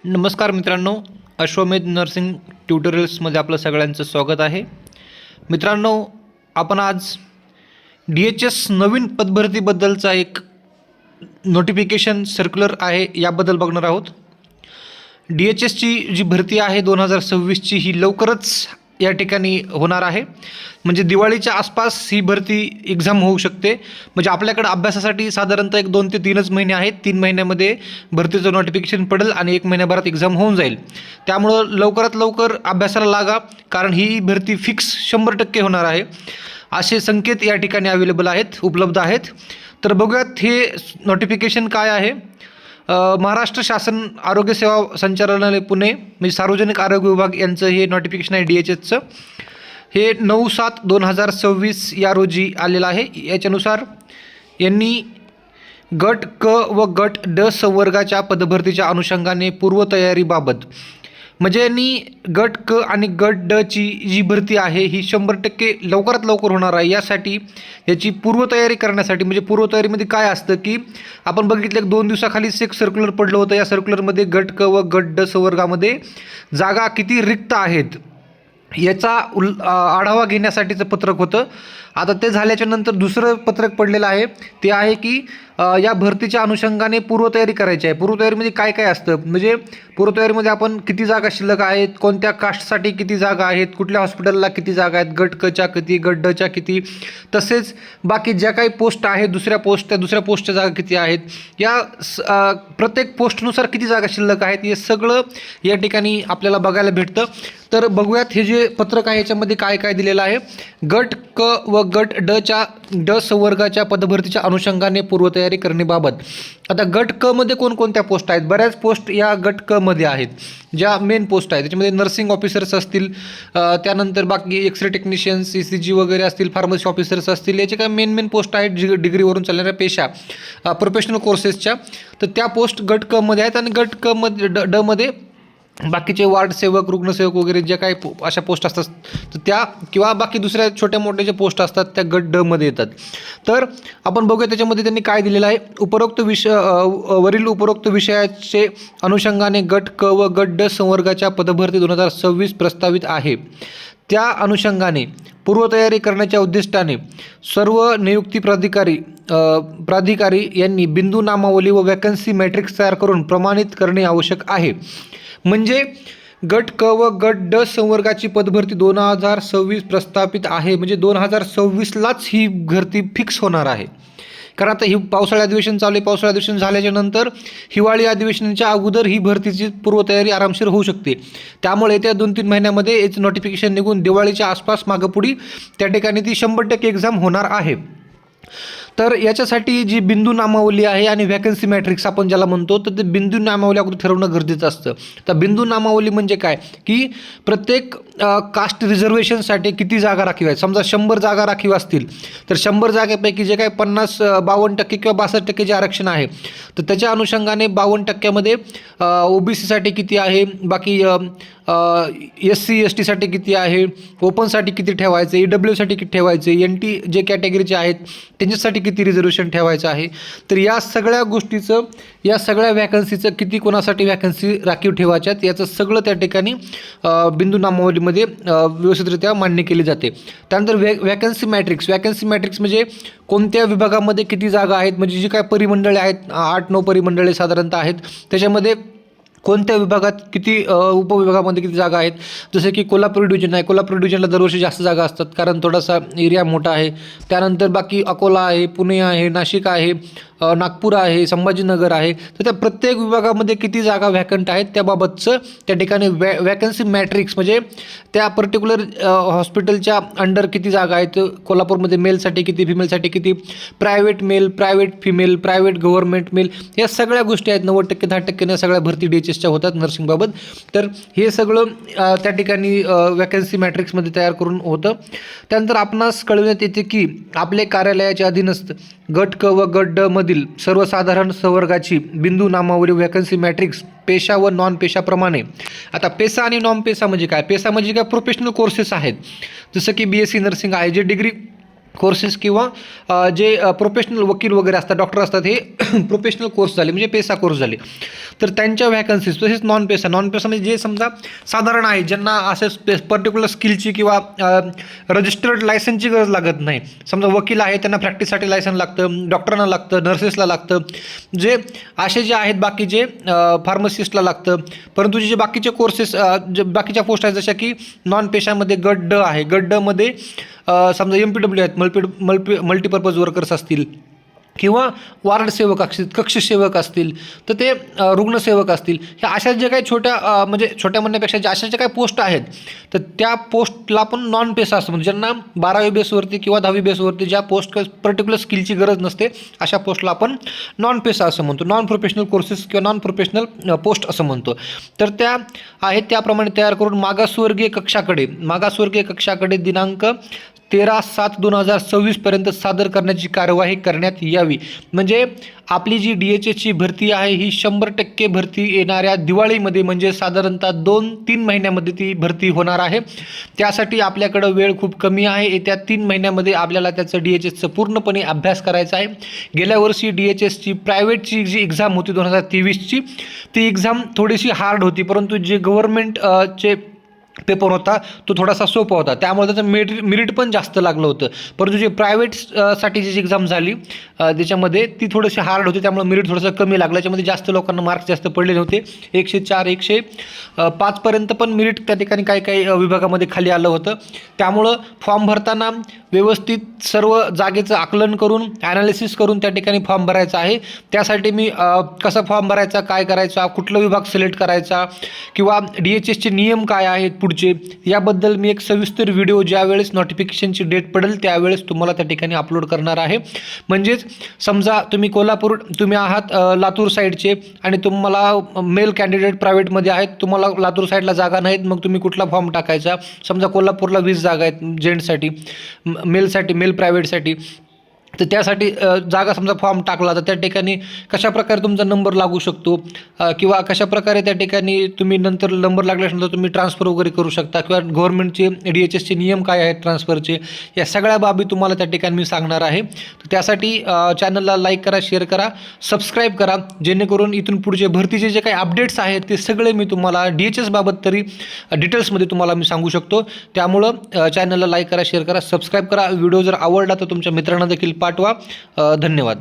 नमस्कार मित्रांनो, अश्वमेध नर्सिंग ट्युटोरियल्समध्ये आपलं सगळ्यांचं स्वागत आहे. मित्रांनो, आपण आज DHS नवीन पदभरतीबद्दलचा एक नोटिफिकेशन सर्क्युलर आहे याबद्दल बघणार आहोत. DHSची जी भरती आहे 2026ची ही लवकरच या ठिकाणी होणार आहे. म्हणजे दिवाळीच्या आसपास ही भरती एक्झाम होऊ शकते. म्हणजे आपल्याकडे अभ्यासासाठी साधारणतः 1-2 ते 3च महिने आहेत. 3 महिन्यामध्ये भरतीचं नोटिफिकेशन पडेल आणि 1 महिन्याभरात एक्झाम होऊन जाईल. त्यामुळं लवकरात लवकर अभ्यासाला लागा, कारण ही भरती फिक्स 100% होणार आहे. असे संकेत या ठिकाणी अवेलेबल आहेत, उपलब्ध आहेत. तर बघूयात हे नोटिफिकेशन काय आहे. महाराष्ट्र शासन आरोग्य सेवा संचालनालय पुणे म्हणजे सार्वजनिक आरोग्य विभाग यांचं हे नोटिफिकेशन आहे DHSचं. हे 9/7/2026 या रोजी आलेलं आहे. याच्यानुसार यांनी गट क व गट ड संवर्गाच्या पदभरतीच्या अनुषंगाने पूर्वतयारीबाबत, म्हणजे यांनी गट क आणि गट ड ची जी भरती आहे ही 100% लवकरात लवकर होणार आहे. यासाठी याची पूर्वतयारी करण्यासाठी, म्हणजे पूर्वतयारीमध्ये काय असतं की आपण बघितलं 2 दिवसाखालीच एक सर्क्युलर पडलं होतं. या सर्क्युलरमध्ये गट क व गट ड संवर्गामध्ये जागा किती रिक्त आहेत याचा आढावा घेण्यासाठीचं पत्रक होतं. आता ते झाल्याच्या नंतर दुसरं पत्रक पडलेलं आहे. ते आहे की या भरतीच्या अनुषंगाने पूर्वतयारी करायची आहे. पूर्वतयारीमध्ये काय काय असतं, म्हणजे पूर्वतयारीमध्ये आपण किती जागा शिल्लक आहेत, कोणत्या कास्टसाठी किती जागा आहेत, कुठल्या हॉस्पिटलला किती जागा आहेत, गट कच्या किती, गट डच्या किती, तसेच बाकी ज्या काही पोस्ट आहेत दुसऱ्या पोस्टच्या जागा किती आहेत, या प्रत्येक पोस्टनुसार किती जागा शिल्लक आहेत, हे सगळं या ठिकाणी आपल्याला बघायला भेटतं. तर बघूयात हे जे पत्रक आहे याच्यामध्ये काय काय दिलेलं आहे. गट क व गट ड संवर्गाच्या पदभरतीच्या अनुषंगाने पूर्वतयारी करण्याबाबत. आता गट क मध्ये कोणकोणत्या पोस्ट आहेत, बऱ्याच पोस्ट या गट क मध्ये आहेत ज्या मेन पोस्ट आहेत. त्याच्यामध्ये नर्सिंग ऑफिसर्स असतील, त्यानंतर बाकी एक्सरे टेक्निशियन्स, ECG वगैरे असतील, फार्मसी ऑफिसर्स असतील, याचे काय मेन पोस्ट आहेत जी डिग्रीवरून चालणाऱ्या पेशा प्रोफेशनल कोर्सेसच्या. तर त्या पोस्ट गट क मध्ये आहेत. आणि गट क मध्ये ड मध्ये बाकीचे वार्ड सेवक, रुग्णसेवक वगैरे ज्या काही अशा पोस्ट असतात तर त्या, किंवा बाकी दुसऱ्या छोट्या मोठ्या ज्या पोस्ट असतात त्या गट ड मध्ये येतात. तर आपण बघूया त्याच्यामध्ये त्यांनी काय दिलेलं आहे. वरील उपरोक्त विषयाचे अनुषंगाने गट क व गट ड संवर्गाच्या पदभरती 2026 प्रस्तावित आहे. त्या अनुषंगाने पूर्वतयारी करण्याच्या उद्दिष्टाने सर्व नियुक्ती प्राधिकारी यांनी बिंदू नामावली व वॅकन्सी मॅट्रिक्स तयार करून प्रमाणित करणे आवश्यक आहे. म्हणजे गट क व गट ड संवर्गाची पदभरती 2026 प्रस्थापित आहे, म्हणजे 2026लाच ही भरती फिक्स होणार आहे. कारण आता ही पावसाळी अधिवेशन चालू आहे. पावसाळी अधिवेशन झाल्याच्या नंतर हिवाळी अधिवेशनाच्या अगोदर ही भरतीची पूर्वतयारी आरामशीर होऊ शकते. त्यामुळे येत्या 2-3 महिन्यामध्ये याचं नोटिफिकेशन निघून दिवाळीच्या आसपास मागपुढी त्या ठिकाणी ती 100% एक्झाम होणार आहे. तर याच्यासाठी जी बिंदू नामावली आहे आणि व्हॅकन्सी मॅट्रिक्स आपण ज्याला म्हणतो, तर ते बिंदू नामावली अगोदर ठरवणं गरजेचं असतं. तर बिंदू नामावली म्हणजे काय की प्रत्येक कास्ट रिझर्वेशनसाठी किती जागा राखीव आहेत. समजा 100 जागा राखीव असतील तर 100 जागेपैकी जे काही 52% किंवा 62% जे आरक्षण आहे तर त्याच्या अनुषंगाने 52%मध्ये OBCसाठी किती आहे, बाकी SC STसाठी किती आहे, ओपनसाठी किती ठेवायचं, EWसाठी किती ठेवायचे, NT जे कॅटेगरीचे आहेत त्यांच्यासाठी किती रिझर्वेशन ठेवायचं आहे. तर या सगळ्या गोष्टीचं, या सगळ्या वॅकन्सीचं किती कोणासाठी वॅकन्सी राखीव ठेवायच्यात याचं सगळं त्या ठिकाणी बिंदू नामावलीमध्ये व्यवस्थितरित्या मान्य केली जाते. त्यानंतर वॅकन्सी मॅट्रिक्स म्हणजे कोणत्या विभागामध्ये किती जागा आहेत, म्हणजे जी काय परिमंडळे आहेत 8-9 परिमंडळे साधारणतः आहेत, त्याच्यामध्ये कोणत्या विभागात किती, उपविभागामध्ये किती जागा आहेत. जसं की कोल्हापूर डिव्हिजन आहे, कोल्हापूर डिव्हिजनला दरवर्षी जास्त जागा असतात कारण थोडासा एरिया मोठा आहे. त्यानंतर बाकी अकोला आहे, पुणे आहे, नाशिक आहे, नागपूर आहे, संभाजीनगर आहे. तर त्या प्रत्येक विभागामध्ये किती जागा व्हॅकंट आहेत त्याबाबतचं त्या ठिकाणी वॅकन्सी मॅट्रिक्स, म्हणजे त्या पर्टिक्युलर हॉस्पिटलच्या अंडर किती जागा आहेत, कोल्हापूरमध्ये मेलसाठी किती, फिमेलसाठी किती, private male, private female, private government male, या सगळ्या गोष्टी आहेत. 90% 10% सगळ्या भरती DHSच्या होतात नर्सिंगबाबत. तर हे सगळं त्या ठिकाणी वॅकन्सी मॅट्रिक्समध्ये तयार करून होतं. त्यानंतर आपणास कळवण्यात येते की आपले कार्यालयाच्या अधीनस्थ गट क व गट ड मधील सर्वसाधारण संवर्गाची बिंदू नामावली वॅकन्सी मॅट्रिक्स पेशा व नॉन पेशाप्रमाणे. आता पेशा आणि नॉन पेशा म्हणजे काय, पेशा म्हणजे काय प्रोफेशनल कोर्सेस आहेत, जसं की BSc नर्सिंग आहे जे डिग्री कोर्सेस किंवा जे प्रोफेशनल वकील वगैरे असतात, डॉक्टर असतात, हे प्रोफेशनल कोर्स झाले म्हणजे पेसा कोर्स झाले, तर त्यांच्या व्हॅकन्सीज. तसेच नॉन पेसा म्हणजे जे समजा साधारण आहे, ज्यांना असं पर्टिक्युलर स्किलची किंवा रजिस्टर्ड लायसनची गरज लागत नाही. समजा वकील आहे, त्यांना प्रॅक्टिससाठी लायसन लागतं, डॉक्टरांना लागतं, नर्सेसला लागतं, जे असे जे आहेत बाकीचे फार्मसिस्टला लागतं. परंतु जे बाकीचे कोर्सेस, जे बाकीच्या पोस्ट आहेत जशा की नॉन पेशामध्ये गट ड आहे, गट ड मध्ये समजा MPW आहेत, मल्टीपर्पज वर्कर्स असतील किंवा वार्ड सेवक असतील, कक्ष सेवक असतील, तर ते रुग्णसेवक असतील, ह्या अशा जे काही छोट्या म्हणजे छोट्या म्हणण्यापेक्षा ज्या अशा ज्या काही पोस्ट आहेत, तर त्या पोस्टला पण नॉन पेसा असं म्हणजे ज्यांना 12वी बेसवरती किंवा 10वी बेसवरती ज्या पोस्ट पर्टिक्युलर स्किलची गरज नसते, अशा पोस्टला आपण नॉन पेसा असं म्हणतो, नॉन प्रोफेशनल कोर्सेस किंवा नॉन प्रोफेशनल पोस्ट असं म्हणतो. तर त्या आहेत त्याप्रमाणे तयार करून मागासवर्गीय कक्षाकडे दिनांक 13/7/2026 पर्यंत सादर करण्याची कार्यवाही करण्यात यावी. म्हणजे आपली जी DHSची भरती आहे ही 100% भरती येणाऱ्या दिवाळीमध्ये म्हणजे साधारणतः 2-3 महिन्यामध्ये ती भरती होणार आहे. त्यासाठी आपल्याकडं वेळ खूप कमी आहे. येत्या 3 महिन्यामध्ये आपल्याला त्याचं DHSचं पूर्णपणे अभ्यास करायचा आहे. गेल्या वर्षी DHSची प्रायव्हेटची जी एक्झाम होती 2023ची, ती एक्झाम थोडीशी हार्ड होती, परंतु जे गव्हर्नमेंटचे पेपर होता तो थोडासा सोपा होता, त्यामुळे त्याचं मेरिट पण जास्त लागलं होतं. परंतु जे प्रायव्हेट साठी जी एक्झाम झाली त्याच्यामध्ये ती थोडीशी हार्ड होती, त्यामुळे मेरिट थोडंसं कमी लागलं. त्याच्यामध्ये जास्त लोकांना मार्क्स जास्त पडले नव्हते, 104 105 पर्यंत पण मेरिट त्या ठिकाणी काही विभागामध्ये खाली आलं होतं. त्यामुळं फॉर्म भरताना व्यवस्थित सर्व जागेचं आकलन करून ॲनालिसिस करून त्या ठिकाणी फॉर्म भरायचा आहे. त्यासाठी मी कसा फॉर्म भरायचा, काय करायचा, कुठला विभाग सिलेक्ट करायचा किंवा DHSचे नियम काय आहेत पुढचे, याबद्दल मी एक सविस्तर व्हिडिओ ज्यावेळेस नोटिफिकेशनची डेट पडेल त्यावेळेस तुम्हाला त्या ठिकाणी अपलोड करणार आहे. म्हणजेच समजा तुम्ही आहात लातूर साईडचे आणि तुम्हाला मेल कॅन्डिडेट प्रायव्हेटमध्ये आहेत, तुम्हाला लातूर साईडला जागा नाहीत, मग तुम्ही कुठला फॉर्म टाकायचा. समजा कोल्हापूरला 20 जागा आहेत जेंट्ससाठी, मेल प्रायव्हेटसाठी, तर त्यासाठी जागा समजा फॉर्म टाकला तर त्या ठिकाणी कशाप्रकारे तुमचा नंबर लागू शकतो किंवा कशाप्रकारे त्या ठिकाणी तुम्ही नंतर नंबर लागल्यानंतर तुम्ही ट्रान्सफर वगैरे करू शकता किंवा गव्हर्नमेंटचे DHSचे नियम काय आहेत ट्रान्सफरचे, या सगळ्या बाबी तुम्हाला त्या ठिकाणी मी सांगणार आहे. तर त्यासाठी चॅनलला लाईक करा, शेअर करा, सबस्क्राईब करा, जेणेकरून इथून पुढचे भरतीचे जे काही अपडेट्स आहेत ते सगळे मी तुम्हाला DHS बाबत तरी डिटेल्समध्ये तुम्हाला मी सांगू शकतो. त्यामुळं चॅनलला लाईक करा, शेअर करा, सबस्क्राईब करा. व्हिडिओ जर आवडला तर तुमच्या मित्रांना देखील पाठवा. धन्यवाद.